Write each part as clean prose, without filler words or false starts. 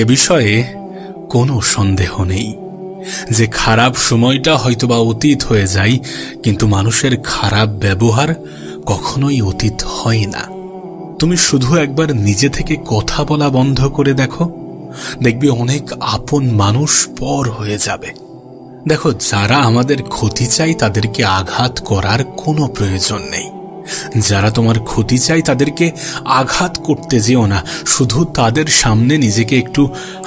এ বিষয়ে কোনো সন্দেহ নেই যে খারাপ সময়টা হয়তোবা অতীত হয়ে যায়, কিন্তু মানুষের খারাপ ব্যবহার কখনোই অতীত হয় না। তুমি শুধু একবার নিজে থেকে কথা বলা বন্ধ করে দেখো, দেখবে অনেক আপন মানুষ পর হয়ে যাবে। দেখো, যারা আমাদের ক্ষতি চাই তাদেরকে আঘাত করার কোনো প্রয়োজন নেই। যারা তোমার ক্ষতি চাই তাদেরকে আঘাত করতে যেও না, শুধু তাদের সামনে নিজেকে একটু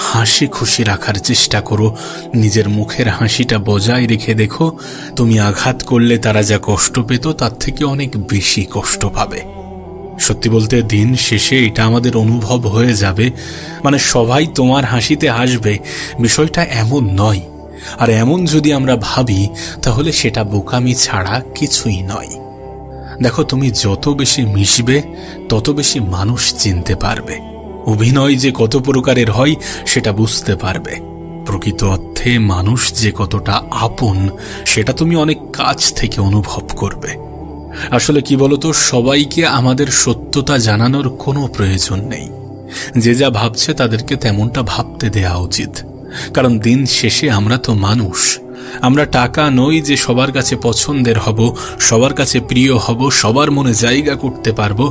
হাসি খুশি রাখার চেষ্টা করো। নিজের মুখের হাসিটা বজায় রেখে দেখো, তুমি আঘাত করলে তারা যা কষ্ট পেত তার থেকে অনেক বেশি কষ্ট পাবে। সত্যি বলতে দিন শেষে এটা আমাদের অনুভব হয়ে যাবে, মানে সবাই তোমার হাসিতে হাসবে, বিষয়টা এমন নয়। আর এমন যদি আমরা ভাবি তাহলে সেটা বোকামি ছাড়া কিছুই নয়। দেখো, তুমি যত বেশি মিশবে তত বেশি মানুষ চিনতে পারবে। অভিনয় যে কত প্রকারের হয় সেটা বুঝতে পারবে। প্রকৃত অর্থে মানুষ যে কতটা আপন সেটা তুমি অনেক কাছ থেকে অনুভব করবে। আসলে কি বলতো, সবাইকে আমাদের সত্যতা জানানোর কোনো প্রয়োজন নেই। যে যা ভাবছে তাদেরকে তেমনটা ভাবতে দেয়া উচিত, কারণ দিন শেষে আমরা তো মানুষ। আমরা টাকা নই যে সবার কাছে পছন্দের হব, সবার কাছে প্রিয় হব, সবার মনে জায়গা করতে পারবো,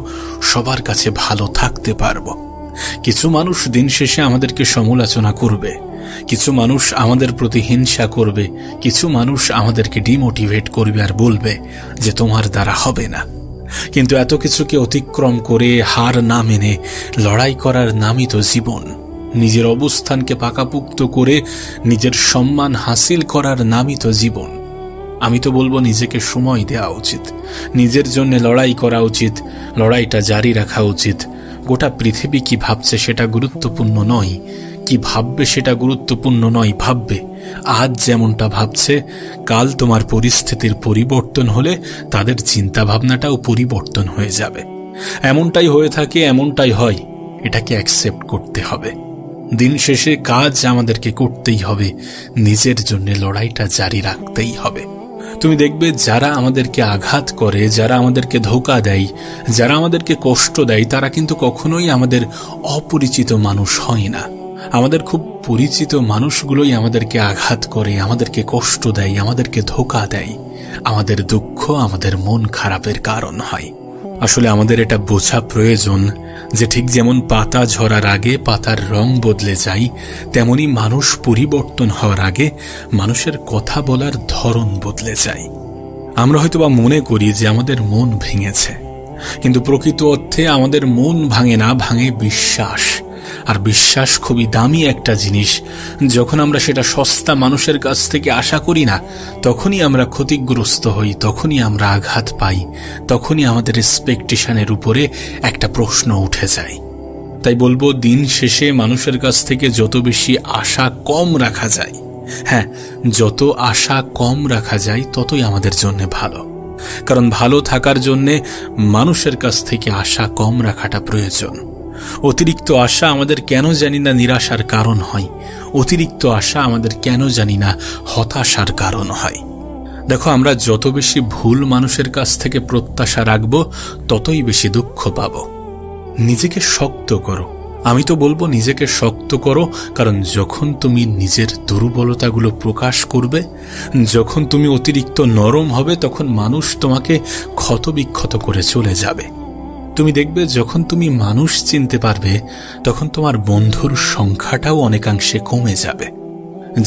সবার কাছে ভালো থাকতে পারবো। কিছু মানুষ দিন শেষে আমাদেরকে সমালোচনা করবে, কিছু মানুষ আমাদের প্রতি হিংসা করবে, কিছু মানুষ আমাদেরকে ডিমোটিভেট করবে আর বলবে যে তোমার দ্বারা হবে না। কিন্তু এত কিছুকে অতিক্রম করে হার না মেনে লড়াই করার নামই তো জীবন। নিজের অবস্থানকে পাকাপুক্ত করে নিজের সম্মান হাসিল করার নামই তো জীবন। আমি তো বলবো নিজেকে সময় দেওয়া উচিত, নিজের জন্য লড়াই করা উচিত, লড়াইটা জারি রাখা উচিত। গোটা পৃথিবী কি ভাবছে সেটা গুরুত্বপূর্ণ নয়, কি ভাববে সেটা গুরুত্বপূর্ণ নয়। ভাববে আজ যেমনটা ভাবছে, কাল তোমার পরিস্থিতির পরিবর্তন হলে তাদের চিন্তা ভাবনাটাও পরিবর্তন হয়ে যাবে। এমনটাই হয়ে থাকে, এমনটাই হয়, এটাকে অ্যাকসেপ্ট করতে হবে। দিন শেষে কাজ আমাদেরকে করতেই হবে, নিজের জন্য লড়াইটা জারি রাখতেই হবে। তুমি দেখবে যারা আমাদেরকে আঘাত করে, যারা আমাদেরকে ধোঁকা দেয়, যারা আমাদেরকে কষ্ট দেয়, তারা কিন্তু কখনোই আমাদের অপরিচিত মানুষ হয় না। আমাদের খুব পরিচিত মানুষগুলোই আমাদেরকে আঘাত করে, আমাদেরকে কষ্ট দেয়, আমাদেরকে ধোঁকা দেয়। আমাদের দুঃখ, আমাদের মন খারাপের কারণ হয়। আসলে আমাদের এটা বোঝা প্রয়োজন যে ঠিক যেমন পাতা ঝরার আগে পাতার রং বদলে যায়, তেমনি মানুষ পরিবর্তন হওয়ার আগে মানুষের কথা বলার ধরন বদলে যায়। আমরা হয়তোবা মনে করি যে আমাদের মন ভেঙেছে, কিন্তু প্রকৃত অর্থে আমাদের মন ভাঙে না, ভাঙে বিশ্বাস। আর বিশ্বাস খুবই দামি একটা জিনিস। যখন আমরা সেটা সস্তা মানুষের কাছ থেকে আশা করি না, তখনই আমরা ক্ষতিগ্রস্ত হই, তখনই আমরা আঘাত পাই, তখনই আমাদের এক্সপেকটেশনের উপরে একটা প্রশ্ন উঠে যায়। তাই বলবো, দিন শেষে মানুষের কাছ থেকে যত বেশি আশা কম রাখা যায়, হ্যাঁ, যত আশা কম রাখা যায় ততই আমাদের জন্য ভালো। কারণ ভালো থাকার জন্যে মানুষের কাছ থেকে আশা কম রাখাটা প্রয়োজন। অতিরিক্ত আশা আমাদের কেন জানি না নিরাশার কারণ হয়, অতিরিক্ত আশা আমাদের কেন জানি না হতাশার কারণ হয়। দেখো, আমরা যত বেশি ভুল মানুষের কাছ থেকে প্রত্যাশা রাখব ততই বেশি দুঃখ পাব। নিজেকে শক্ত করো, আমি তো বলবো নিজেকে শক্ত করো। কারণ যখন তুমি নিজের দুর্বলতাগুলো প্রকাশ করবে, যখন তুমি অতিরিক্ত নরম হবে, তখন মানুষ তোমাকে ক্ষতবিক্ষত করে চলে যাবে। তুমি দেখবে যখন তুমি মানুষ চিনতে পারবে, তখন তোমার বন্ধুর সংখ্যাটাও অনেকাংশে কমে যাবে।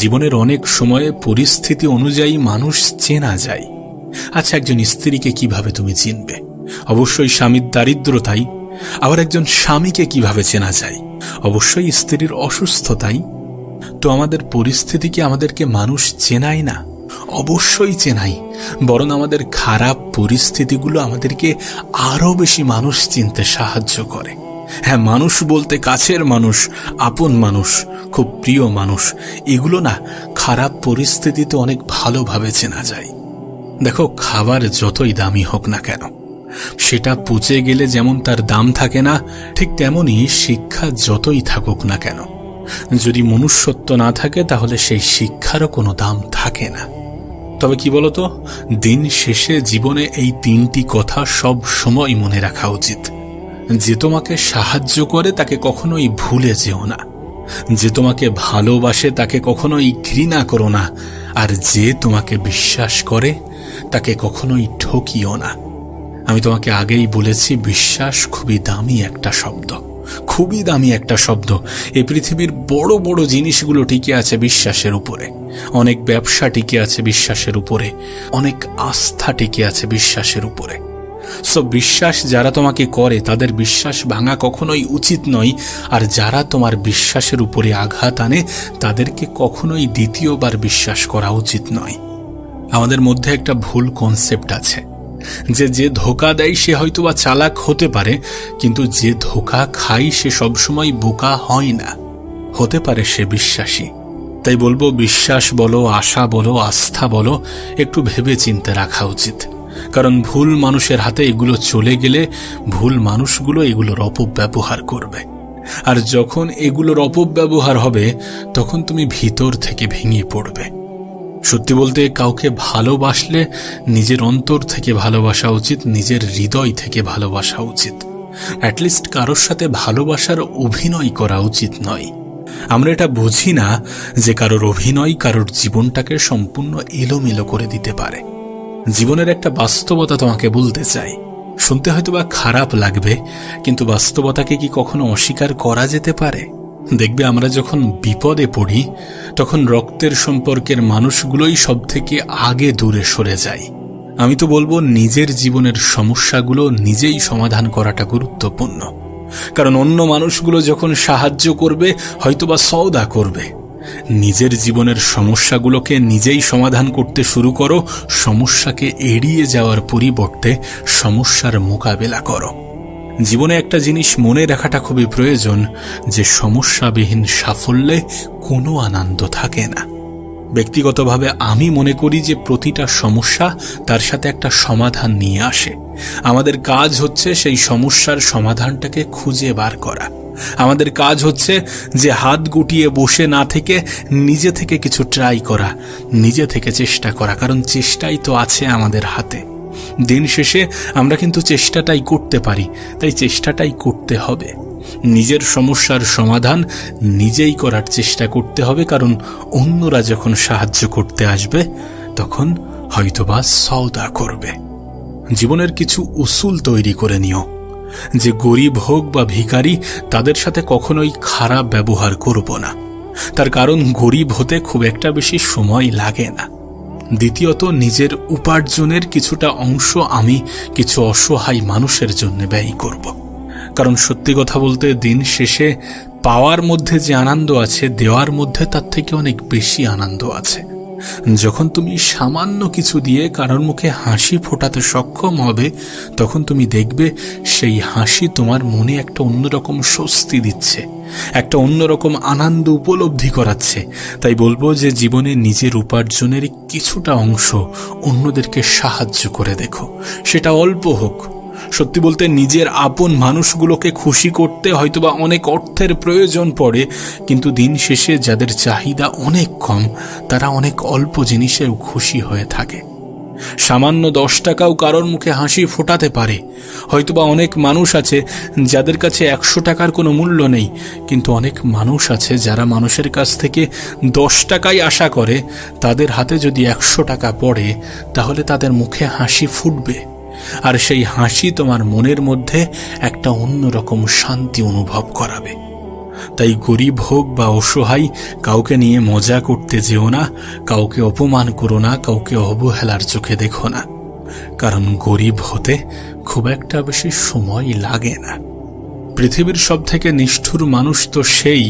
জীবনের অনেক সময়ে পরিস্থিতি অনুযায়ী মানুষ চেনা যায়। আচ্ছা, একজন স্ত্রীকে কিভাবে তুমি চিনবে? অবশ্যই স্বামীর দারিদ্রতাই। আবার একজন স্বামীকে কিভাবে চেনা যায়? অবশ্যই স্ত্রীর অসুস্থতাই। তো আমাদের পরিস্থিতি কি আমাদেরকে মানুষ চেনায় না? অবশ্যই চেনাই, বরং আমাদের খারাপ পরিস্থিতিগুলো আমাদেরকে আরো বেশি মানুষ চিনতে সাহায্য করে। হ্যাঁ, মানুষ বলতে কাছের মানুষ, আপন মানুষ, খুব প্রিয় মানুষ, এগুলো না খারাপ পরিস্থিতিতে অনেক ভালোভাবে চেনা যায়। দেখো, খাবার যতই দামি হোক না কেন, সেটা পচে গেলে যেমন তার দাম থাকে না, ঠিক তেমনই শিক্ষা যতই থাকুক না কেন, যদি মনুষ্যত্ব না থাকে তাহলে সেই শিক্ষারও কোনো দাম থাকে না। তবে কি বলতো, দিন শেষে জীবনে এই তিনটি কথা সব সময় মনে রাখা উচিত যে তোমাকে সাহায্য করে তাকে কখনোই ভুলে যেও না, যে তোমাকে ভালোবাসে তাকে কখনোই ঘৃণা করো না, আর যে তোমাকে বিশ্বাস করে তাকে কখনোই ঠকিও না। আমি তোমাকে আগেই বলেছি, বিশ্বাস খুবই দামি একটা শব্দ, খুবই দামি একটা শব্দ। এই পৃথিবীর বড় বড় জিনিসগুলো টিকে আছে বিশ্বাসের উপরে, অনেক ব্যবসা টিকে আছে বিশ্বাসের উপরে, অনেক আস্থা টিকে আছে বিশ্বাসের উপরে। সো বিশ্বাস যারা তোমাকে করে তাদের বিশ্বাস ভাঙা কখনোই উচিত নয়, আর যারা তোমার বিশ্বাসের উপরে আঘাত আনে তাদেরকে কখনোই দ্বিতীয়বার বিশ্বাস করা উচিত নয়। আমাদের মধ্যে একটা ভুল কনসেপ্ট আছে যে ধোঁকা দেয় সে হয়তোবা চালাক হতে পারে, কিন্তু যে ধোঁকা খায় সে সবসময় বোকা হয় না, হতে পারে সে বিশ্বাসী। তাই বলবো, বিশ্বাস বলো, আশা বলো, আস্থা বলো, একটু ভেবে চিন্তে রাখা উচিত। কারণ ভুল মানুষের হাতে এগুলো চলে গেলে ভুল মানুষগুলো এগুলোর অপব্যবহার করবে, আর যখন এগুলোর অপব্যবহার হবে তখন তুমি ভিতর থেকে ভেঙে পড়বে। সত্যি বলতে, কাউকে ভালোবাসলে নিজের অন্তর থেকে ভালোবাসা উচিত, নিজের হৃদয় থেকে ভালোবাসা উচিত। অ্যাটলিস্ট কারোর সাথে ভালোবাসার অভিনয় করা উচিত নয়। আমরা এটা বুঝি না যে কারোর অভিনয় কারোর জীবনটাকে সম্পূর্ণ এলোমেলো করে দিতে পারে। জীবনের একটা বাস্তবতা তোমাকে বলতে চাই, শুনতে হয়তোবা খারাপ লাগবে, কিন্তু বাস্তবতাকে কি কখনো অস্বীকার করা যেতে পারে? দেখবে, আমরা যখন বিপদে পড়ি তখন রক্তের সম্পর্কের মানুষগুলোই সব থেকে আগে দূরে সরে যায়। আমি তো বলবো, নিজের জীবনের সমস্যাগুলো নিজেই সমাধান করাটা গুরুত্বপূর্ণ। কারণ অন্য মানুষগুলো যখন সাহায্য করবে হয়তোবা সওদা করবে। নিজের জীবনের সমস্যাগুলোকে নিজেই সমাধান করতে শুরু করো, সমস্যাকে এড়িয়ে যাওয়ার পরিবর্তে সমস্যার মোকাবেলা করো। জীবনে একটা জিনিস মনে রাখাটা খুবই প্রয়োজন, যে সমস্যাবিহীন সাফল্যে কোনো আনন্দ থাকে না। ব্যক্তিগতভাবে আমি মনে করি যে প্রতিটা সমস্যা তার সাথে একটা সমাধান নিয়ে আসে। আমাদের কাজ হচ্ছে সেই সমস্যার সমাধানটাকে খুঁজে বার করা। আমাদের কাজ হচ্ছে যে হাত গুটিয়ে বসে না থেকে নিজে থেকে কিছু ট্রাই করা, নিজে থেকে চেষ্টা করা, কারণ চেষ্টাই তো আছে আমাদের হাতে। দিন শেষে আমরা কিন্তু চেষ্টাটাই করতে পারি, তাই চেষ্টাটাই করতে হবে। নিজের সমস্যার সমাধান নিজেই করার চেষ্টা করতে হবে, কারণ অন্যরা যখন সাহায্য করতে আসবে তখন হয়তোবা সওদা করবে। জীবনের কিছু উসুল তৈরি করে নিও, যে গরিব হোক বা ভিখারি তাদের সাথে কখনোই খারাপ ব্যবহার করব না। তার কারণ গরিব হতে খুব একটা বেশি সময় লাগে না। দ্বিতীয়ত, নিজের উপার্জনের কিছুটা অংশ আমি কিছু অসহায় মানুষের জন্য ব্যয় করব। কারণ সত্যি কথা বলতে, দিন শেষে পাওয়ার মধ্যে যে আনন্দ আছে, দেওয়ার মধ্যে তার থেকে অনেক বেশি আনন্দ আছে। যখন তুমি সামান্য কিছু দিয়ে কারোর মুখে হাসি ফোটাতে সক্ষম হবে, তখন তুমি দেখবে সেই হাসি তোমার মনে একটা অন্যরকম স্বস্তি দিচ্ছে, একটা অন্যরকম আনন্দ উপলব্ধি করাচ্ছে। তাই বলবো যে জীবনে নিজের উপার্জনের কিছুটা অংশ অন্যদেরকে সাহায্য করে দেখো, সেটা অল্প হোক। সত্যি বলতে, নিজের আপন মানুষগুলোকে খুশি করতে হয়তোবা অনেক অর্থের প্রয়োজন পড়ে, কিন্তু দিন শেষে যাদের চাহিদা অনেক কম তারা অনেক অল্প জিনিসেও খুশি হয়ে থাকে। সামান্য 10 টাকাও কারোর মুখে হাসি ফোটাতে পারে। হয়তোবা অনেক মানুষ আছে যাদের কাছে 100 টাকার কোনো মূল্য নেই, কিন্তু অনেক মানুষ আছে যারা মানুষের কাছ থেকে 10 টাকাই আশা করে। তাদের হাতে যদি 100 টাকা পড়ে তাহলে তাদের মুখে হাসি ফুটবে, আর সেই হাসি তোমার মনের মধ্যে একটা অন্যরকম শান্তি অনুভব করাবে। তাই গরিব হোক বা অসহায়, কাউকে নিয়ে মজা করতে যেও না, কাউকে অপমান করো না, কাউকে অবহেলার চোখে দেখো না। কারণ গরিব হতে খুব একটা বেশি সময় লাগে না। পৃথিবীর সব থেকে নিষ্ঠুর মানুষ তো সেই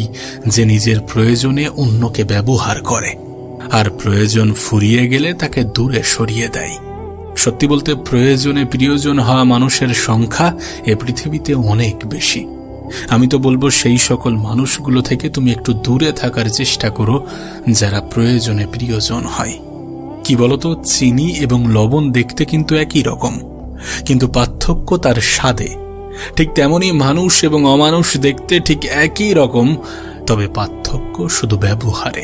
যে নিজের প্রয়োজনে অন্যকে ব্যবহার করে, আর প্রয়োজন ফুরিয়ে গেলে তাকে দূরে সরিয়ে দেয়। সত্যি বলতে, প্রয়োজনে প্রিয়জন হওয়া মানুষের সংখ্যা এ পৃথিবীতে অনেক বেশি। আমি তো বলবো, সেই সকল মানুষগুলো থেকে তুমি একটু দূরে থাকার চেষ্টা করো যারা প্রয়োজনে প্রিয়জন হয়। কি বলতো, চিনি এবং লবণ দেখতে কিন্তু একই রকম, কিন্তু পার্থক্য তার স্বাদে। ঠিক তেমনি মানুষ এবং অমানুষ দেখতে ঠিক একই রকম, তবে পার্থক্য শুধু ব্যবহারে।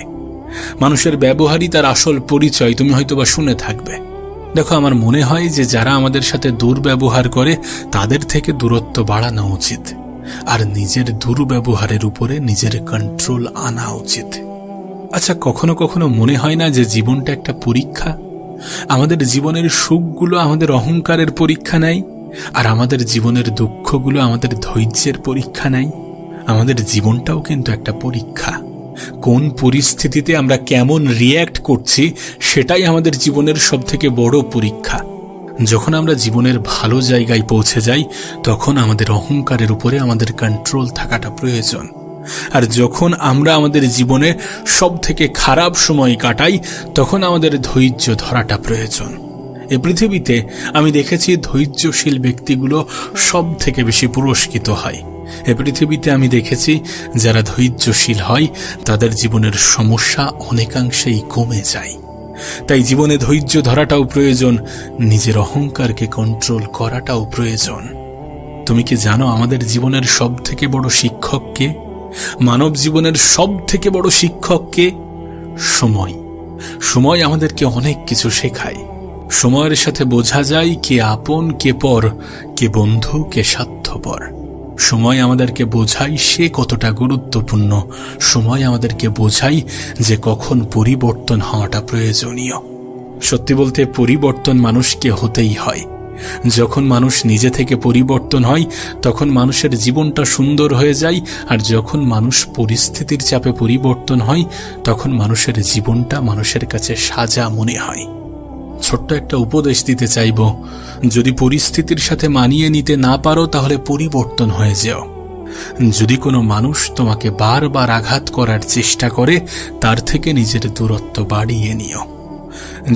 মানুষের ব্যবহারই তার আসল পরিচয়, তুমি হয়তোবা শুনে থাকবে। দেখো, আমার মনে হয় যে যারা আমাদের সাথে দুর্ব্যবহার করে তাদের থেকে দূরত্ব বাড়ানো উচিত, আর নিজের দুর্ব্যবহারের উপরে নিজের কন্ট্রোল আনা উচিত। আচ্ছা, কখনো কখনো মনে হয় না যে জীবনটা একটা পরীক্ষা? আমাদের জীবনের সুখগুলো আমাদের অহংকারের পরীক্ষা নেয়, আর আমাদের জীবনের দুঃখগুলো আমাদের ধৈর্যের পরীক্ষা নেয়। আমাদের জীবনটাও কিন্তু একটা পরীক্ষা। কোন পরিস্থিতিতে আমরা কেমন রিয়্যাক্ট করছি সেটাই আমাদের জীবনের সবথেকে বড় পরীক্ষা। যখন আমরা জীবনের ভালো জায়গায় পৌঁছে যাই তখন আমাদের অহংকারের উপরে আমাদের কন্ট্রোল থাকাটা প্রয়োজন, আর যখন আমরা আমাদের জীবনে সব থেকে খারাপ সময় কাটাই তখন আমাদের ধৈর্য ধরাটা প্রয়োজন। এই পৃথিবীতে আমি দেখেছি ধৈর্যশীল ব্যক্তিগুলো সব থেকে বেশি পুরস্কৃত হয়। এ পৃথিবীতে আমি দেখেছি যারা ধৈর্যশীল হয় তাদের জীবনের সমস্যা অনেকাংশেই কমে যায়। তাই জীবনে ধৈর্য ধরাটাও প্রয়োজন, নিজের অহংকারকে কন্ট্রোল করাটাও প্রয়োজন। তুমি কি জানো আমাদের জীবনের সব থেকে বড় শিক্ষক কে? মানব জীবনের সব থেকে বড় শিক্ষক কে? সময়। সময় আমাদেরকে অনেক কিছু শেখায়। সময়ের সাথে বোঝা যায় কে আপন, কে পর, কে বন্ধু, কে স্বার্থপর। সময় আমাদেরকে বোঝায় সে কতটা গুরুত্বপূর্ণ। সময় আমাদেরকে বোঝায় যে কখন পরিবর্তন হওয়াটা প্রয়োজনীয়। সত্যি বলতে পরিবর্তন মানুষকে হতেই হয়। যখন মানুষ নিজে থেকে পরিবর্তন হয় তখন মানুষের জীবনটা সুন্দর হয়ে যায়, আর যখন মানুষ পরিস্থিতির চাপে পরিবর্তন হয় তখন মানুষের জীবনটা মানুষের কাছে সাজা মনে হয়। ছোট্ট একটা উপদেশ দিতে চাইব, যদি পরিস্থিতির সাথে মানিয়ে নিতে না পারো তাহলে পরিবর্তন হয়ে যাও। যদি কোনো মানুষ তোমাকে বারবার আঘাত করার চেষ্টা করে তার থেকে নিজের দূরত্ব বাড়িয়ে নিও।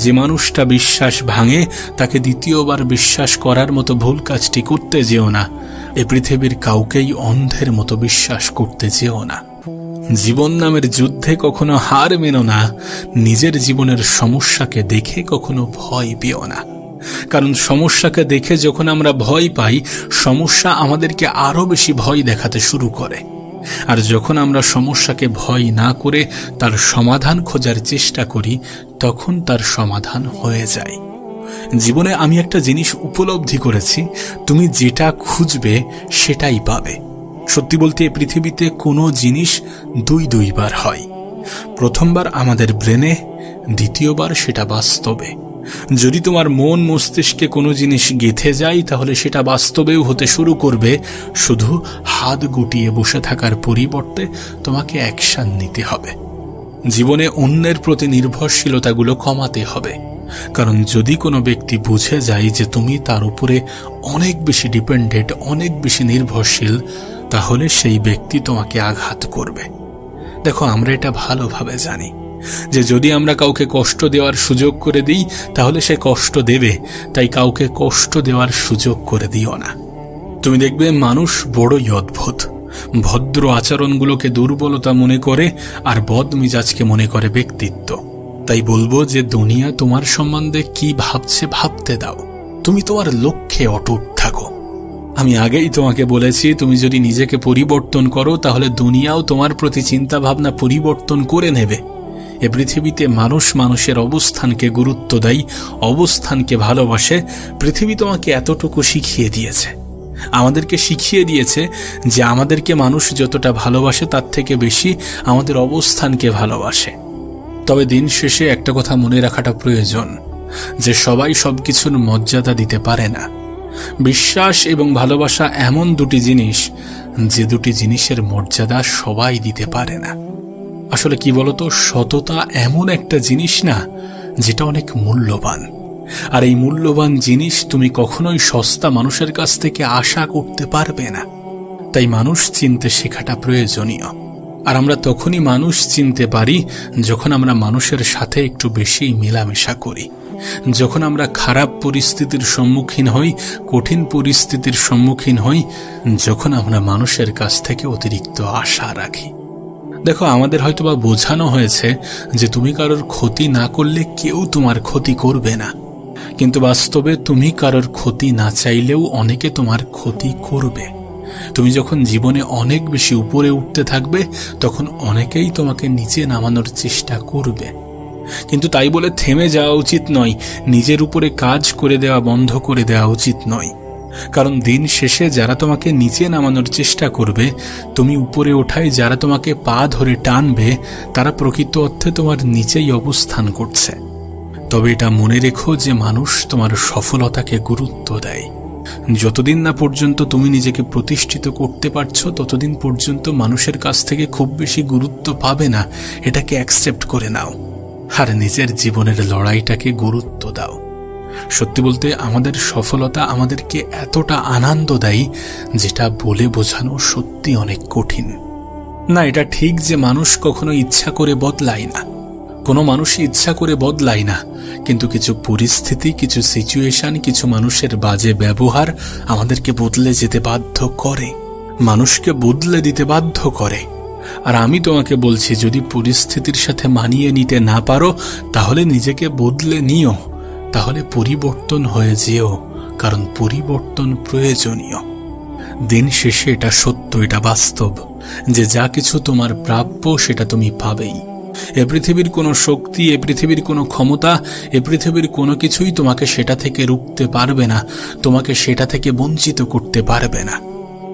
যে মানুষটা বিশ্বাস ভাঙে তাকে দ্বিতীয়বার বিশ্বাস করার মতো ভুল কাজটি করতে যেও না। এ পৃথিবীর কাউকেই অন্ধের মতো বিশ্বাস করতে যেও না। জীবন নামের যুদ্ধে কখনো হার মেনো না। নিজের জীবনের সমস্যাকে দেখে কখনো ভয় পেও না, কারণ সমস্যাকে দেখে যখন আমরা ভয় পাই সমস্যা আমাদেরকে আরো বেশি ভয় দেখাতে শুরু করে, আর যখন আমরা সমস্যাকে ভয় না করে তার সমাধান খোঁজার চেষ্টা করি তখন তার সমাধান হয়ে যায়। জীবনে আমি একটা জিনিস উপলব্ধি করেছি, তুমি যেটা খুঁজবে সেটাই পাবে। সত্যি বলতে এই পৃথিবীতে কোনো জিনিস দুইবার হয়। প্রথমবার আমাদের ব্রেনে, দ্বিতীয়বার সেটা বাস্তবে। যদি তোমার মন মস্তিষ্কে কোনো জিনিস গেঁথে যায় তাহলে সেটা বাস্তবেও হতে শুরু করবে। শুধু হাত গুটিয়ে বসে থাকার পরিবর্তে তোমাকে অ্যাকশন নিতে হবে। জীবনে অন্যের প্রতি নির্ভরশীলতাগুলো কমাতে হবে, কারণ যদি কোনো ব্যক্তি বুঝে যায় যে তুমি তার উপরে অনেক বেশি ডিপেন্ডেন্ট, অনেক বেশি নির্ভরশীল, তাহলে সেই ব্যক্তি তোমাকে আঘাত করবে। দেখো, আমরা এটা ভালোভাবে জানি যে যদি আমরা কাউকে কষ্ট দেওয়ার সুযোগ করে দিই তাহলে সে কষ্ট দেবে, তাই কাউকে কষ্ট দেওয়ার সুযোগ করে দিও না। তুমি দেখবে মানুষ বড়ই অদ্ভুত। ভদ্র আচরণগুলোকে দুর্বলতা মনে করে আর বদমিজাজকে মনে করে ব্যক্তিত্ব। তাই বলবো যে দুনিয়া তোমার সম্বন্ধে কি ভাবছে ভাবতে দাও, তুমি তোমার লক্ষ্যে অটুট থাকো। আমি আগেই তোমাকে বলেছি, তুমি যদি নিজেকে পরিবর্তন করো তাহলে দুনিয়াও তোমার প্রতি চিন্তা ভাবনা পরিবর্তন করে নেবে। এ পৃথিবীতে মানুষ মানুষের অবস্থানকে গুরুত্ব দেয়, অবস্থানকে ভালোবাসে। পৃথিবী তোমাকে এতটুকু শিখিয়ে দিয়েছে, আমাদেরকে শিখিয়ে দিয়েছে যে আমাদেরকে মানুষ যতটা ভালোবাসে তার থেকে বেশি আমাদের অবস্থানকে ভালোবাসে। তবে দিন শেষে একটা কথা মনে রাখাটা প্রয়োজন, যে সবাই সবকিছুর মর্যাদা দিতে পারে না। বিশ্বাস এবং ভালোবাসা এমন দুটি জিনিস যে দুটি জিনিসের মর্যাদা সবাই দিতে পারে না। আসলে কি বলতো, সততা এমন একটা জিনিস না যেটা অনেক মূল্যবান, আর এই মূল্যবান জিনিস তুমি কখনোই সস্তা মানুষের কাছ থেকে আশা করতে পারবে না। তাই মানুষ চিনতে শেখাটা প্রয়োজনীয়। আর আমরা তখনই মানুষ চিনতে পারি যখন আমরা মানুষের সাথে একটু বেশি মেলামেশা করি, যখন আমরা খারাপ পরিস্থিতির সম্মুখীন হই, কঠিন পরিস্থিতির সম্মুখীন হই, যখন আমরা মানুষের কাছ থেকে অতিরিক্ত আশা রাখি। দেখো, আমাদের হয়তোবা বোঝানো হয়েছে যে তুমি কারোর ক্ষতি না করলে কেউ তোমার ক্ষতি করবে না, কিন্তু বাস্তবে তুমি কারোর ক্ষতি না চাইলেও অনেকে তোমার ক্ষতি করবে। তুমি যখন জীবনে অনেক বেশি উপরে উঠতে থাকবে তখন অনেকেই তোমাকে নিচে নামানোর চেষ্টা করবে। কিন্তু তাই বলে থেমে যাওয়া উচিত নয়, নিজের উপরে কাজ করে দেওয়া বন্ধ করে দেওয়া উচিত নয়। কারণ দিন শেষে যারা তোমাকে নিচে নামানোর চেষ্টা করবে, তুমি উপরে ওঠায় যারা তোমাকে পা ধরে টানবে, তারা প্রকৃত অর্থে তোমার নিচেই অবস্থান করছে। তবে এটা মনে রেখো যে মানুষ তোমার সফলতাকে গুরুত্ব দেয়। যতদিন না পর্যন্ত তুমি নিজেকে প্রতিষ্ঠিত করতে পারছো, ততদিন পর্যন্ত মানুষের কাছ থেকে খুব বেশি গুরুত্ব পাবে না। এটাকে অ্যাকসেপ্ট করে নাও আর নিজের জীবনের লড়াইটাকে গুরুত্ব দাও। সত্যি বলতে আমাদের সফলতা আমাদেরকে এতটা আনন্দ দেয় যেটা বলে বোঝানো সত্যি অনেক কঠিন। না, এটা ঠিক যে মানুষ কখনো ইচ্ছা করে বদলায় না, কোনো মানুষই ইচ্ছা করে বদলায় না, কিন্তু কিছু পরিস্থিতি, কিছু সিচুয়েশন, কিছু মানুষের বাজে ব্যবহার আমাদেরকে বদলে যেতে বাধ্য করে, মানুষকে বদলে দিতে বাধ্য করে। আর আমি তোমাকে বলছি, যদি পরিস্থিতির সাথে মানিয়ে নিতে না পারো তাহলে নিজেকে বদলে নিও, তাহলে পরিবর্তন হয়ে যেও, কারণ পরিবর্তন প্রয়োজনীয়। দিন শেষে এটা সত্য, এটা বাস্তব যে যা কিছু তোমার প্রাপ্য সেটা তুমি পাবেই। এ পৃথিবীর কোনো শক্তি, এ পৃথিবীর কোনো ক্ষমতা, এ পৃথিবীর কোনো কিছুই তোমাকে সেটা থেকে রুখতে পারবে না, তোমাকে সেটা থেকে বঞ্চিত করতে পারবে না।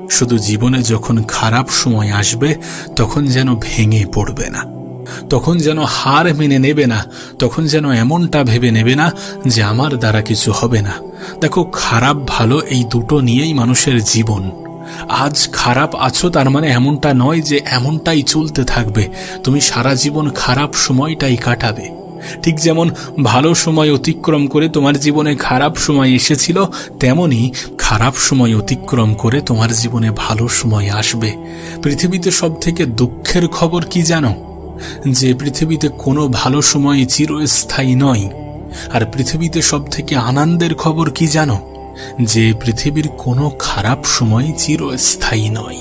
শুধু জীবনে যখন খারাপ সময় আসবে তখন যেন ভেঙে পড়বে না, তখন যেন হার মেনে নেবে না, তখন যেন এমনটা ভেবে নেবে না যে আমার দ্বারা কিছু হবে না। দেখো, খারাপ ভালো এই দুটো নিয়েই মানুষের জীবন। আজ খারাপ আছো তার মানে এমনটা নয় যে এমনটাই চলতে থাকবে, তুমি সারা জীবন খারাপ সময়টাই কাটাবে। ঠিক যেমন ভালো সময় অতিক্রম করে তোমার জীবনে খারাপ সময় এসেছিল, তেমনি খারাপ সময় অতিক্রম করে তোমার জীবনে ভালো সময় আসবে। পৃথিবীতে সবথেকে দুঃখের খবর কি জানো? যে পৃথিবীতে কোনো ভালো সময় চিরস্থায়ী নয়। আর পৃথিবীতে সবথেকে আনন্দের খবর কি জানো? যে পৃথিবীর কোনো খারাপ সময় চিরস্থায়ী নয়।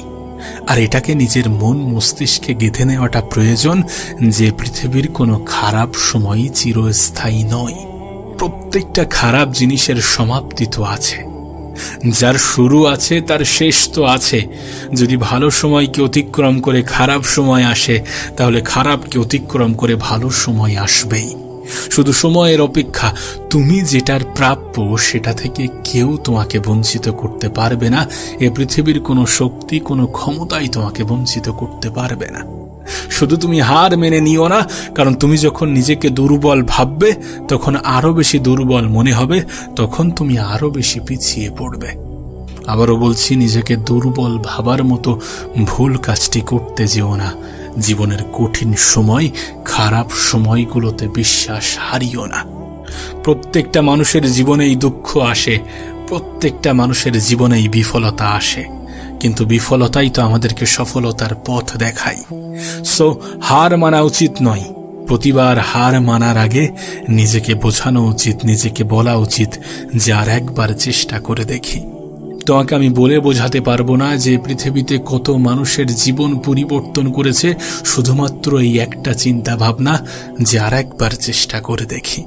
আর এটাকে নিজের মন মস্তিষ্কে গেঁথে নেওয়াটা প্রয়োজন যে পৃথিবীর কোনো খারাপ সময় চিরস্থায়ী নয়। প্রত্যেকটা খারাপ জিনিসের সমাপ্তি তো আছে, যার শুরু আছে তার শেষ তো আছে। যদি ভালো সময়কে অতিক্রম করে খারাপ সময় আসে, তাহলে খারাপকে অতিক্রম করে ভালো সময় আসবেই। শুধু সময়ের অপেক্ষা। তুমি যেটার প্রাপ্য সেটা থেকে কেউ তোমাকে বঞ্চিত করতে পারবে না। এ পৃথিবীর কোনো শক্তি, কোনো ক্ষমতাই তোমাকে বঞ্চিত করতে পারবে না। শুধু তুমি হার মেনে নিও না, কারণ তুমি যখন নিজেকে দুর্বল ভাববে তখন আরো বেশি দুর্বল মনে হবে, তখন তুমি আরো বেশি পিছিয়ে পড়বে। আবারও বলছি, নিজেকে দুর্বল ভাবার মতো ভুল কাজটি করতে যেও না। জীবনের কঠিন সময়, খারাপ সময়গুলোতে বিশ্বাস হারিও না। প্রত্যেকটা মানুষের জীবনেই দুঃখ আসে, প্রত্যেকটা মানুষের জীবনেই বিফলতা আসে, কিন্তু বিফলতাই তো আমাদেরকে সফলতার পথ দেখায়। সো হার মানা উচিত নয়। প্রতিবার হার মানার আগে নিজেকে বোঝানো উচিত, নিজেকে বলা উচিত যে আর একবার চেষ্টা করে দেখি। তোমাকে আমি বলে বোঝাতে পারবো না যে পৃথিবীতে কত মানুষের জীবন পরিবর্তন করেছে শুধুমাত্র এই একটা চিন্তা ভাবনা যে আর একবার চেষ্টা করে দেখি।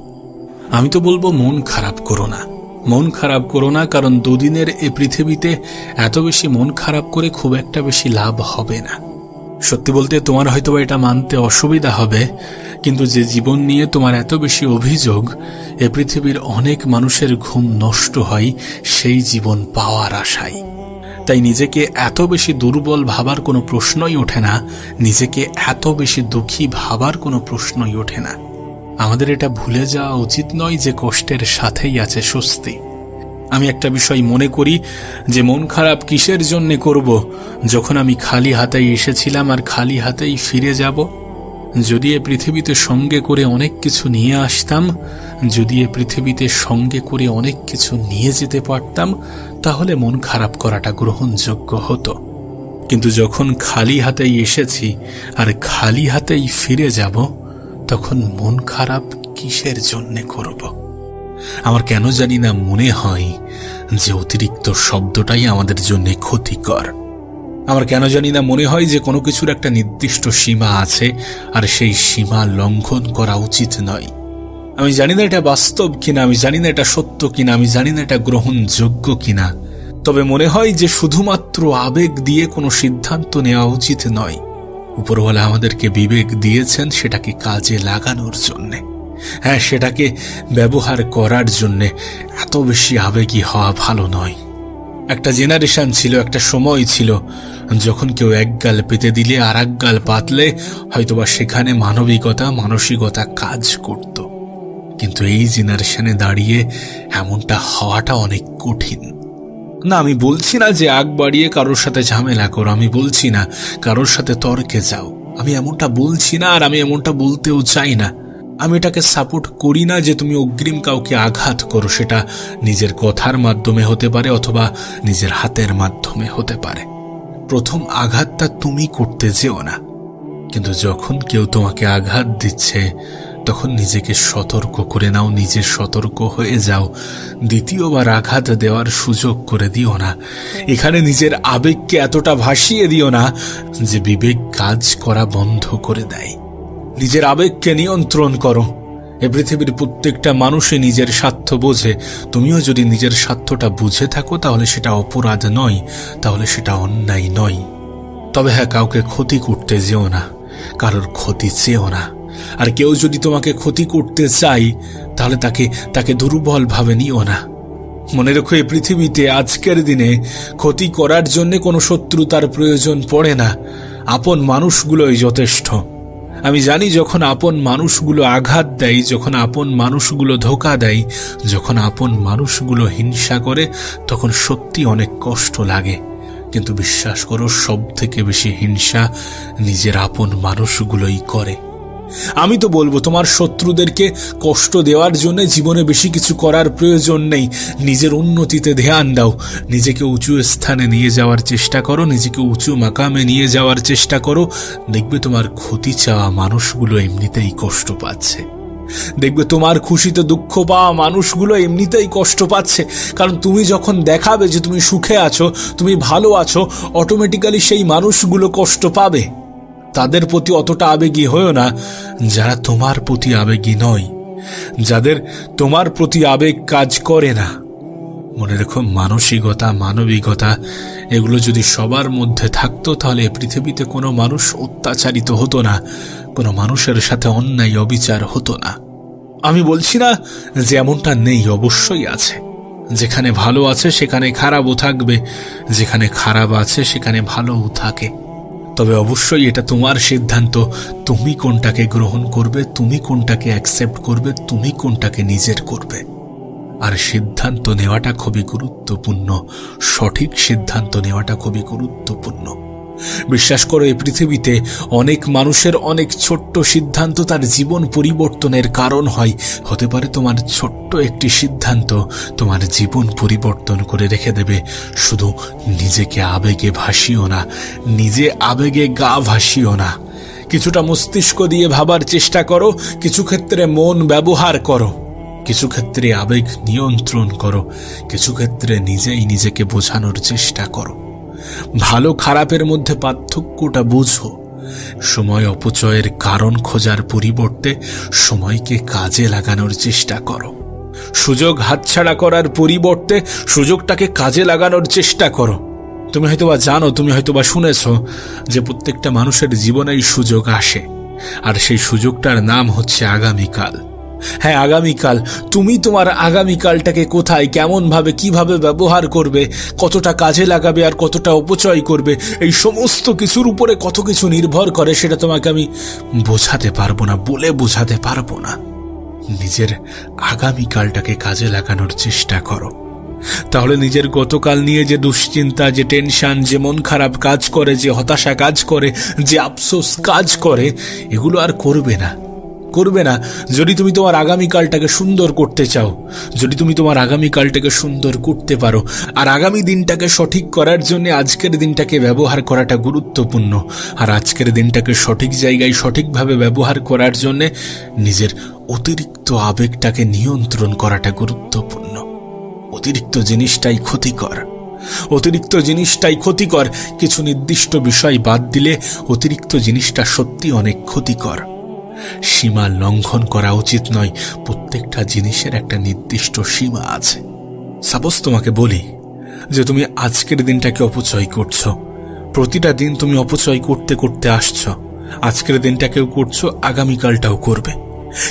আমি তো বলবো মন খারাপ করো না, মন খারাপ করো না, কারণ দুদিনের এ পৃথিবীতে এত বেশি মন খারাপ করে খুব একটা বেশি লাভ হবে না। সত্যি বলতে তোমার হয়তো এটা মানতে অসুবিধা হবে, কিন্তু যে জীবন নিয়ে তোমার এত বেশি অভিযোগ, এ পৃথিবীর অনেক মানুষের ঘুম নষ্ট হয় সেই জীবন পাওয়ার আশায়। তাই নিজেকে এত বেশি দুর্বল ভাবার কোনো প্রশ্নই ওঠে না, নিজেকে এত বেশি দুঃখী ভাবার কোনো প্রশ্নই ওঠে না। আমাদের এটা ভুলে যাওয়া উচিত নয় যে কষ্টের সাথেই আছে স্বস্তি। আমি একটা বিষয় মনে করি যে মন খারাপ কিসের জন্য করব, যখন আমি খালি হাতেই এসেছিলাম আর খালি হাতেই ফিরে যাব। যদি এ পৃথিবীতে সঙ্গে করে অনেক কিছু নিয়ে আসতাম, যদি এ পৃথিবীতে সঙ্গে করে অনেক কিছু নিয়ে যেতে পারতাম, তাহলে মন খারাপ করাটা গ্রহণযোগ্য হতো। কিন্তু যখন খালি হাতেই এসেছি আর খালি হাতেই ফিরে যাব, তখন মন খারাপ কিসের জন্যে করব? আমার কেন জানি না মনে হয় যে অতিরিক্ত শব্দটাই আমাদের জন্য ক্ষতিকর। আমার কেন জানি না মনে হয় যে কোনো কিছুর একটা নির্দিষ্ট সীমা আছে আর সেই সীমা লঙ্ঘন করা উচিত নয়। আমি জানি না এটা বাস্তব কিনা, আমি জানি না এটা সত্য কিনা, আমি জানি না এটা গ্রহণযোগ্য কিনা, তবে মনে হয় যে শুধুমাত্র আবেগ দিয়ে কোনো সিদ্ধান্ত নেওয়া উচিত নয়। উপরওয়ালা আমাদেরকে বিবেক দিয়েছেন সেটাকে কাজে লাগানোর জন্যে। হ্যাঁ, সেটাকে ব্যবহার করার জন্যে এত বেশি আবেগী হওয়া ভালো নয়। একটা জেনারেশন ছিল, একটা সময় ছিল যখন কেউ এক গাল পেতে দিলে আর এক গাল পাতলে হয়তোবা সেখানে মানবিকতা, মানসিকতা কাজ করত। কিন্তু এই জেনারেশনে দাঁড়িয়ে এমনটা হওয়াটা অনেক কঠিন। না, আমি বলছি না যে আগ বাড়িয়ে কারোর সাথে ঝামেলা করো, আমি বলছি না কারোর সাথে তর্কে যাও, আমি এমনটা বলছি না, আর আমি এমনটা বলতেও চাই না। আমি এটাকে সাপোর্ট করি না যে তুমি অগ্রিম কাউকে আঘাত করো, সেটা নিজের কথার মাধ্যমে হতে পারে অথবা নিজের হাতের মাধ্যমে হতে পারে। প্রথম আঘাতটা তুমি করতে যেও না, কিন্তু যখন কেউ তোমাকে আঘাত দিচ্ছে তখন নিজেকে সতর্ক করে নাও, নিজে সতর্ক হয়ে যাও। দ্বিতীয়বার আঘাত দেওয়ার সুযোগ করে দিও না। এখানে নিজের আবেগকে এতটা ভাসিয়ে দিও না যে বিবেক কাজ করা বন্ধ করে দেয়। নিজের আবেগকে নিয়ন্ত্রণ করো। এ পৃথিবীর প্রত্যেকটা মানুষই নিজের স্বার্থ বোঝে। তুমিও যদি নিজের স্বার্থটা বুঝে থাকো তাহলে সেটা অপরাধ নয়, তাহলে সেটা অন্যায় নয়। তবে হ্যাঁ, কাউকে ক্ষতি করতে যেও না, কারোর ক্ষতি চেও না। আর কেউ যদি তোমাকে ক্ষতি করতে চাই তাহলে তাকে দুর্বল ভাবে নিও না। মনে রেখো, এই পৃথিবীতে আজকের দিনে ক্ষতি করার জন্য কোনো শত্রুতার প্রয়োজন পড়ে না। আপন মানুষগুলোই যথেষ্ট। আমি জানি যখন আপন মানুষগুলো আঘাত দেয়, যখন আপন মানুষগুলো ধোঁকা দেয়, যখন আপন মানুষগুলো হিংসা করে, তখন সত্যি অনেক কষ্ট লাগে। কিন্তু বিশ্বাস করো, সব থেকে বেশি হিংসা নিজের আপন মানুষগুলোই করে। আমি তো বলবো, তোমার শত্রুদেরকে কষ্ট দেওয়ার জন্য জীবনে বেশি কিছু করার প্রয়োজন নেই। নিজের উন্নতিতে ধ্যান দাও, নিজেকে উঁচু স্থানে নিয়ে যাওয়ার চেষ্টা করো, নিজেকে উঁচু মাকামে নিয়ে যাওয়ার চেষ্টা করো। দেখবে তোমার ক্ষতি চাওয়া মানুষগুলো এমনিতেই কষ্ট পাচ্ছে। দেখবে তোমার খুশিতে দুঃখ পাওয়া মানুষগুলো এমনিতেই কষ্ট পাচ্ছে। কারণ তুমি যখন দেখাবে যে তুমি সুখে আছো, তুমি ভালো আছো, অটোমেটিক্যালি সেই মানুষগুলো কষ্ট পাবে। তাদের প্রতি অতটা আবেগী হয়েও না যারা তোমার প্রতি আবেগী নয়, যাদের তোমার প্রতি আবেগ কাজ করে না। মনে রেখো, মানসিকতা, মানবিকতা এগুলো যদি সবার মধ্যে থাকতো তাহলে পৃথিবীতে কোনো মানুষ অত্যাচারিত হতো না, কোনো মানুষের সাথে অন্যায় অবিচার হতো না। আমি বলছি না যে এমনটা নেই, অবশ্যই আছে। যেখানে ভালো আছে সেখানে খারাপও থাকবে, যেখানে খারাপ আছে সেখানে ভালোও থাকে। তবে অবশ্যই এটা তোমার সিদ্ধান্ত, তুমি কোনটাকে গ্রহণ করবে, তুমি কোনটাকে অ্যাকসেপ্ট করবে, তুমি কোনটাকে নিজের করবে। আর সিদ্ধান্ত নেওয়াটা খুবই গুরুত্বপূর্ণ, সঠিক সিদ্ধান্ত নেওয়াটা খুবই গুরুত্বপূর্ণ। বিশ্বাস করো, এই পৃথিবীতে অনেক মানুষের অনেক ছোট্ট সিদ্ধান্ত তার জীবন পরিবর্তনের কারণ হয়। হতে পারে তোমার ছোট্ট একটি সিদ্ধান্ত তোমার জীবন পরিবর্তন করে রেখে দেবে। শুধু নিজেকে আবেগে ভাসিও না, নিজে আবেগে গা ভাসিও না। কিছুটা মস্তিষ্ক দিয়ে ভাবার চেষ্টা করো, কিছু ক্ষেত্রে মন ব্যবহার করো, কিছু ক্ষেত্রে আবেগ নিয়ন্ত্রণ করো, কিছু ক্ষেত্রে নিজেই নিজেকে বোঝানোর চেষ্টা করো। ভালো খারাপের মধ্যে পার্থক্যটা বুঝো। সময় অপচয়ের কারণ খোঁজার পরিবর্তে সময়কে কাজে লাগানোর চেষ্টা করো। সুযোগ হাতছাড়া করার পরিবর্তে সুযোগটাকে কাজে লাগানোর চেষ্টা করো। তুমি হয়তোবা জানো, তুমি হয়তোবা শুনেছ যে প্রত্যেকটা মানুষের জীবনেই সুযোগ আসে, আর সেই সুযোগটার নাম হচ্ছে আগামীকাল। হ্যাঁ, আগামীকাল। তুমি তোমার আগামীকালটাকে কোথায়, কেমন ভাবে, কিভাবে ব্যবহার করবে, কতটা কাজে লাগাবে আর কতটা অপচয় করবে, এই সমস্ত কিছুর উপরে কত কিছু নির্ভর করে, সেটা তোমাকে আমি বোঝাতে পারবো না, বলে বোঝাতে পারবো না। নিজের আগামীকালটাকে কাজে লাগানোর চেষ্টা করো। তাহলে নিজের গতকাল নিয়ে যে দুশ্চিন্তা, যে টেনশন, যে মন খারাপ কাজ করে, যে হতাশা কাজ করে, যে আফসোস কাজ করে, এগুলো আর করবে না। যদি তুমি তোমার আগামীকালটাকে সুন্দর করতে চাও, যদি তুমি তোমার আগামীকালটাকে সুন্দর করতে পারো, আর আগামী দিনটাকে সঠিক করার জন্য আজকের দিনটাকে ব্যবহার করাটা গুরুত্বপূর্ণ। আর আজকের দিনটাকে সঠিক জায়গায় সঠিকভাবে ব্যবহার করার জন্য নিজের অতিরিক্ত আবেগটাকে নিয়ন্ত্রণ করাটা গুরুত্বপূর্ণ। অতিরিক্ত জিনিসটাই ক্ষতিকর। কিছু নির্দিষ্ট বিষয় বাদ দিলে অতিরিক্ত জিনিসটা সত্যি অনেক ক্ষতিকর। সীমা লঙ্ঘন করা উচিত নয়। প্রত্যেকটা জিনিসের একটা নির্দিষ্ট সীমা আছে। সাপোজ তোমাকে বলি যে তুমি আজকের দিনটাকে অপচয় করছো, প্রতিটা দিন তুমি অপচয় করতে করতে আসছো। আজকের দিনটাকেও করছো, আগামীকালটাও করবে।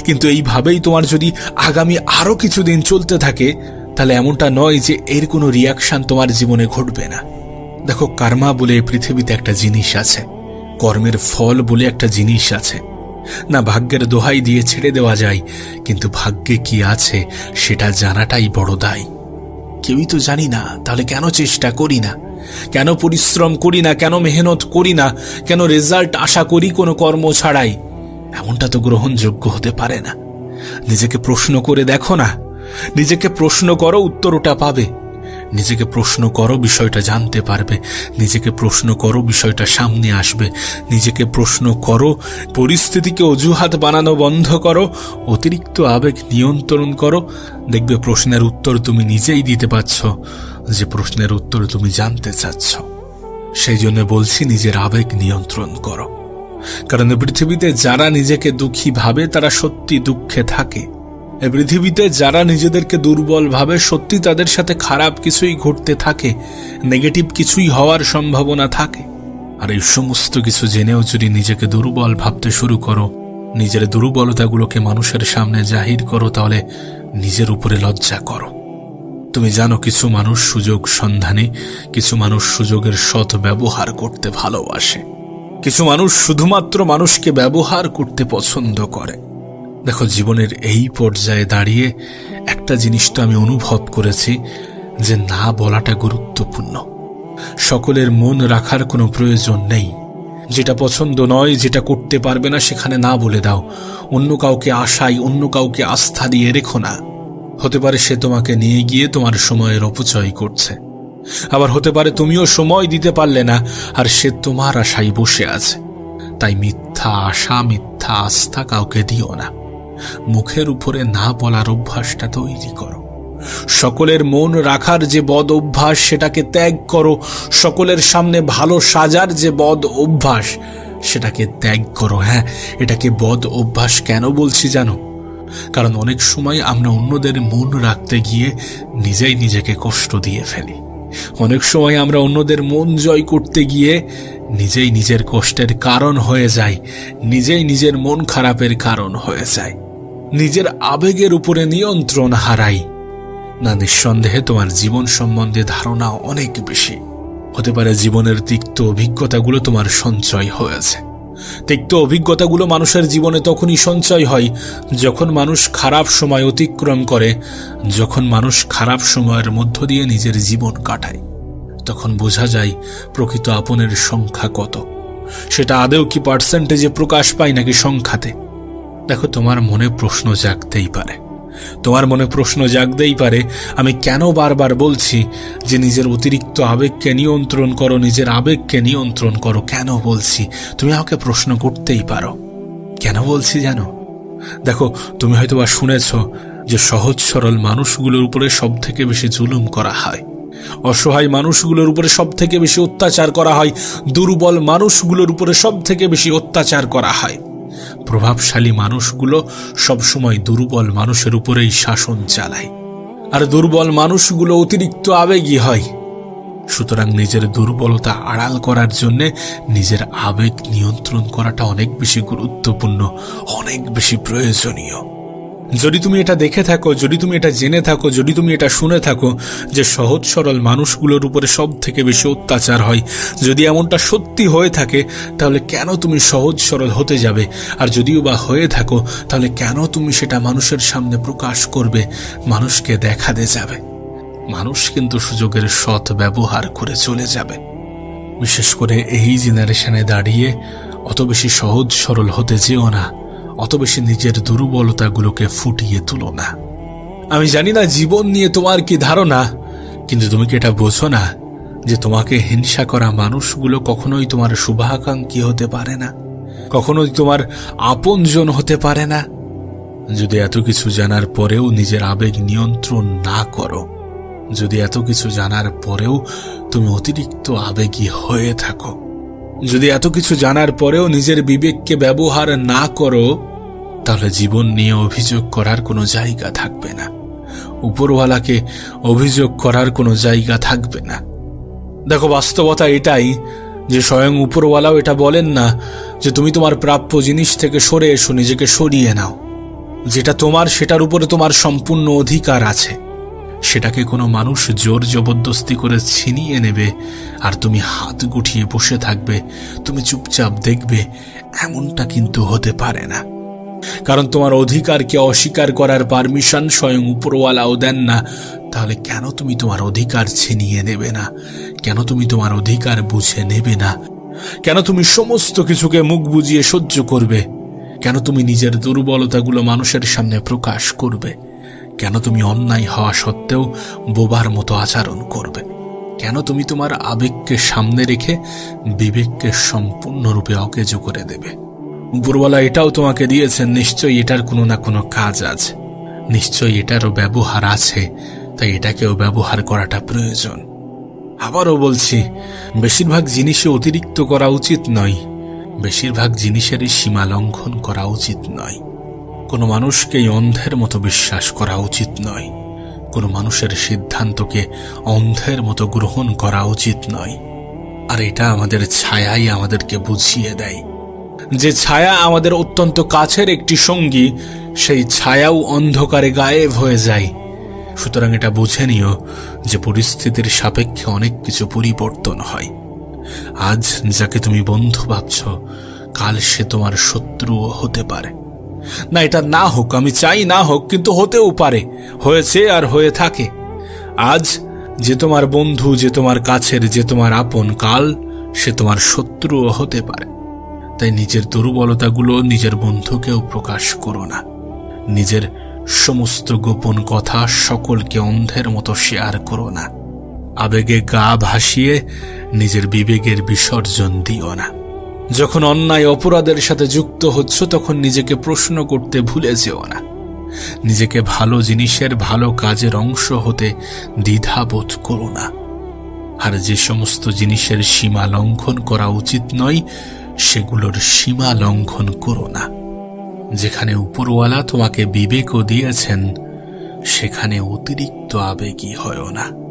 কিন্তু এইভাবেই তোমার যদি আগামী আরো কিছুদিন চলতে থাকে, তাহলে এমনটা নয় যে এর কোনো রিয়াকশন তোমার জীবনে ঘটবে না। দেখো, কার্মা বলে পৃথিবীতে একটা জিনিস আছে, কর্মের ফল বলে একটা জিনিস আছে। না ভাগ্যের দোহাই দিয়ে ছেড়ে দেওয়া যায়, কিন্তু ভাগ্যে কি আছে সেটা জানাটাই বড় দায়। কেউই তো জানি না, তাহলে কেন চেষ্টা করি না, কেন পরিশ্রম করি না, কেন মেহনত করি না, কেন রেজাল্ট আশা করি কোনো কর্ম ছাড়াই? এমনটা তো গ্রহণযোগ্য হতে পারে না। নিজেকে প্রশ্ন করে দেখো না, নিজেকে প্রশ্ন করো, উত্তর ওটা পাবে। নিজেকে প্রশ্ন করো, বিষয়টা জানতে পারবে। নিজেকে প্রশ্ন করো, বিষয়টা সামনে আসবে। নিজেকে প্রশ্ন করো, পরিস্থিতিকে অজুহাত বানানো বন্ধ করো, অতিরিক্ত আবেগ নিয়ন্ত্রণ করো। দেখবে প্রশ্নের উত্তর তুমি নিজেই দিতে পারছ, যে প্রশ্নের উত্তর তুমি জানতে চাচ্ছ। সেই জন্য বলছি, নিজের আবেগ নিয়ন্ত্রণ করো। কারণ পৃথিবীতে যারা নিজেকে দুঃখী ভাবে তারা সত্যি দুঃখে থাকে। এই পৃথিবীতে যারা নিজেদেরকে দুর্বল ভাবে, সত্যি তাদের সাথে খারাপ কিছুই ঘটতে থাকে, নেগেটিভ কিছুই হওয়ার সম্ভাবনা থাকে। আর এই সমস্ত কিছু জেনেও যদি নিজেকে দুর্বল ভাবতে শুরু করো, নিজের দুর্বলতাগুলোকে মানুষের সামনে জাহির করো, তাহলে নিজের উপরে লজ্জা করো। তুমি জানো, কিছু মানুষ সুযোগ সন্ধানী, কিছু মানুষ সুযোগের সৎ ব্যবহার করতে ভালোবাসে, কিছু মানুষ শুধুমাত্র মানুষকে ব্যবহার করতে পছন্দ করে। দেখো, জীবনের এই পর্যায়ে দাঁড়িয়ে একটা জিনিস তো আমি অনুভব করেছি, যে না বলাটা গুরুত্বপূর্ণ। সকলের মন রাখার কোনো প্রয়োজন নেই। যেটা পছন্দ নয়, যেটা করতে পারবে না, সেখানে না বলে দাও। অন্য কাউকে আশায়, অন্য কাউকে আস্থা দিয়ে রেখো না। হতে পারে সে তোমাকে নিয়ে গিয়ে তোমার সময়ের অপচয় করছে, আবার হতে পারে তুমিও সময় দিতে পারলে না আর সে তোমার আশায় বসে আছে। তাই মিথ্যা আশা, মিথ্যা আস্থা কাউকে দিও না। মুখের উপরে না বলার অভ্যাসটা তৈরি করো। সকলের মন রাখার যে বদ অভ্যাস, সেটাকে ত্যাগ করো। সকলের সামনে ভালো সাজার যে বদ অভ্যাস, সেটাকে ত্যাগ করো। হ্যাঁ, এটাকে বদ অভ্যাস কেন বলছি জানো? কারণ অনেক সময় আমরা অন্যদের মন রাখতে গিয়ে নিজেই নিজেকে কষ্ট দিয়ে ফেলি। অনেক সময় আমরা অন্যদের মন জয় করতে গিয়ে নিজেই নিজের কষ্টের কারণ হয়ে যাই, নিজেই নিজের মন খারাপের কারণ হয়ে যায়, নিজের আবেগের উপরে নিয়ন্ত্রণ হারাই। না, নিঃসন্দেহে তোমার জীবন সম্বন্ধে ধারণা অনেক বেশি। হতে পারে জীবনের তিক্ত অভিজ্ঞতাগুলো তোমার সঞ্চয় হয়েছে। তিক্ত অভিজ্ঞতাগুলো মানুষের জীবনে তখনই সঞ্চয় হয় যখন মানুষ খারাপ সময় অতিক্রম করে, যখন মানুষ খারাপ সময়ের মধ্য দিয়ে নিজের জীবন কাটায়। তখন বোঝা যায় প্রকৃত আপনের সংখ্যা কত। সেটা আদৌ কি পার্সেন্টেজে প্রকাশ পায় নাকি সংখ্যাতে? দেখো, তোমার মনে প্রশ্ন জাগতেই পারে, তোমার মনে প্রশ্ন জাগতেই পারে, আমি কেন বারবার বলছি যে নিজের অতিরিক্ত আবেগকে নিয়ন্ত্রণ করো, নিজের আবেগকে নিয়ন্ত্রণ করো। কেন বলছি তুমি আমাকে প্রশ্ন করতেই পারো। কেন বলছি জানো? দেখো, তুমি হয়তো বা শুনেছ যে সহজ সরল মানুষগুলোর উপরে সব থেকে বেশি জুলুম করা হয়, অসহায় মানুষগুলোর উপরে সব থেকে বেশি অত্যাচার করা হয়, দুর্বল মানুষগুলোর উপরে সব থেকে বেশি অত্যাচার করা হয়। প্রভাবশালী মানুষগুলো সবসময় দুর্বল মানুষের উপরেই শাসন চালায়, আর দুর্বল মানুষগুলো অতিরিক্ত আবেগী হয়। সুতরাং নিজের দুর্বলতা আড়াল করার জন্য নিজের আবেগ নিয়ন্ত্রণ করাটা অনেক বেশি গুরুত্বপূর্ণ, অনেক বেশি প্রয়োজনীয়। যদি তুমি এটা দেখে থাকো, যদি তুমি এটা জেনে থাকো, যদি তুমি এটা শুনে থাকো যে সহজ সরল মানুষগুলোর উপরে সব থেকে বেশি অত্যাচার হয়, যদি এমনটা সত্যি হয়ে থাকে, তাহলে কেন তুমি সহজ সরল হতে যাবে? আর যদিও বা হয়ে থাকো, তাহলে কেন তুমি সেটা মানুষের সামনে প্রকাশ করবে, মানুষকে দেখাতে যাবে? মানুষ কিন্তু সুযোগের সৎ ব্যবহার করে চলে যাবে। বিশেষ করে এই জেনারেশনে দাঁড়িয়ে অত বেশি সহজ সরল হতে যেও না, অত বেশি নিজের দুর্বলতাগুলোকে ফুটিয়ে তুলো না। আমি জানি না জীবন নিয়ে তোমার কি ধারণা, কিন্তু তুমি কি এটা বোঝো না যে তোমাকে হিংসা করা মানুষগুলো কখনোই তোমার শুভাকাঙ্ক্ষী হতে পারে না, কখনোই তোমার আপনজন হতে পারে না? যদি এত কিছু জানার পরেও নিজের আবেগ নিয়ন্ত্রণ না করো, যদি এত কিছু জানার পরেও তুমি অতিরিক্ত আবেগী হয়ে থাকো, যদি এত কিছু জানার পরেও নিজের বিবেককে ব্যবহার না করো, তাহলে জীবন নিয়ে অভিযোগ করার কোনো জায়গা থাকবে না, উপরওয়ালাকে অভিযোগ করার কোনো জায়গা থাকবে না। দেখো, বাস্তবতা এটাই যে স্বয়ং উপরওয়ালাও এটা বলেন না যে তুমি তোমার প্রাপ্য জিনিস থেকে সরে এসো, নিজেকে সরিয়ে নাও। যেটা তোমার সেটার উপরে তোমার সম্পূর্ণ অধিকার আছে। সেটাকে কোনো মানুষ জোর জবরদস্তি করে ছিনিয়ে নেবে আর তুমি হাত গুটিয়ে বসে থাকবে, তুমি চুপচাপ দেখবে, এমনটা কিন্তু হতে পারে না। কারণ তোমার অধিকারকে অস্বীকার করার পারমিশন স্বয়ং উপরওয়ালাও দেন না। তাহলে কেন তুমি তোমার অধিকার ছিনিয়ে নেবে না? কেন তুমি তোমার অধিকার বুঝে নেবে না? কেন তুমি সমস্ত কিছুকে মুখ বুজিয়ে সহ্য করবে? কেন তুমি নিজের দুর্বলতাগুলো মানুষের সামনে প্রকাশ করবে? কেন তুমি অন্যায় হওয়া সত্ত্বেও বোবার মতো আচরণ করবে? কেন তুমি তোমার আবেগকে সামনে রেখে বিবেককে সম্পূর্ণরূপে অকেজো করে দেবে? উপরওয়ালা এটাও তোমাকে দিয়েছেন, নিশ্চয়ই এটার কোনো না কোনো কাজ আছে, নিশ্চয়ই এটারও ব্যবহার আছে, তাই এটাকেও ব্যবহার করাটা প্রয়োজন। আবারও বলছি, বেশিরভাগ জিনিসে অতিরিক্ত করা উচিত নয়, বেশিরভাগ জিনিসেরই সীমা লঙ্ঘন করা উচিত নয়। কোনো মানুষকেই অন্ধের মতো বিশ্বাস করা উচিত নয়, কোনো মানুষের সিদ্ধান্তকে অন্ধের মতো গ্রহণ করা উচিত নয়। আর এটা আমাদের ছায়াই আমাদেরকে বুঝিয়ে দেয়। যে ছায়া আমাদের অত্যন্ত কাছের একটি সঙ্গী, সেই ছায়াও অন্ধকারে গায়েব হয়ে যায়। সুতরাং এটা বুঝে নিও যে পরিস্থিতির সাপেক্ষে অনেক কিছু পরিবর্তন হয়। আজ যাকে তুমি বন্ধু ভাবছ, কাল সে তোমার শত্রুও হতে পারে। না, এটা না হোক, আমি চাই না হোক, কিন্তু হতেও পারে, হয়েছে আর হয়ে থাকে। আজ যে তোমার বন্ধু, যে তোমার কাছের, যে তোমার আপন, কাল সে তোমার শত্রুও হতে পারে। তাই নিজের দুর্বলতাগুলো নিজের বন্ধুকেও প্রকাশ করো না। নিজের সমস্ত গোপন কথা সকলকে অন্ধের মতো শেয়ার করো না। আবেগে গা ভাসিয়ে নিজের বিবেকের বিসর্জন দিও না। যখন অন্যায় অপরাধের সাথে যুক্ত হচ্ছ, তখন নিজেকে প্রশ্ন করতে ভুলে যেও না। নিজেকে ভালো জিনিসের, ভালো কাজের অংশ হতে দ্বিধাবোধ করো না। আর যে সমস্ত জিনিসের সীমা লঙ্ঘন করা উচিত নয়, সেগুলোর সীমা লঙ্ঘন করো না। যেখানে উপরওয়ালা তোমাকে বিবেকও দিয়েছেন, সেখানে অতিরিক্ত আবেগী হয়ো না।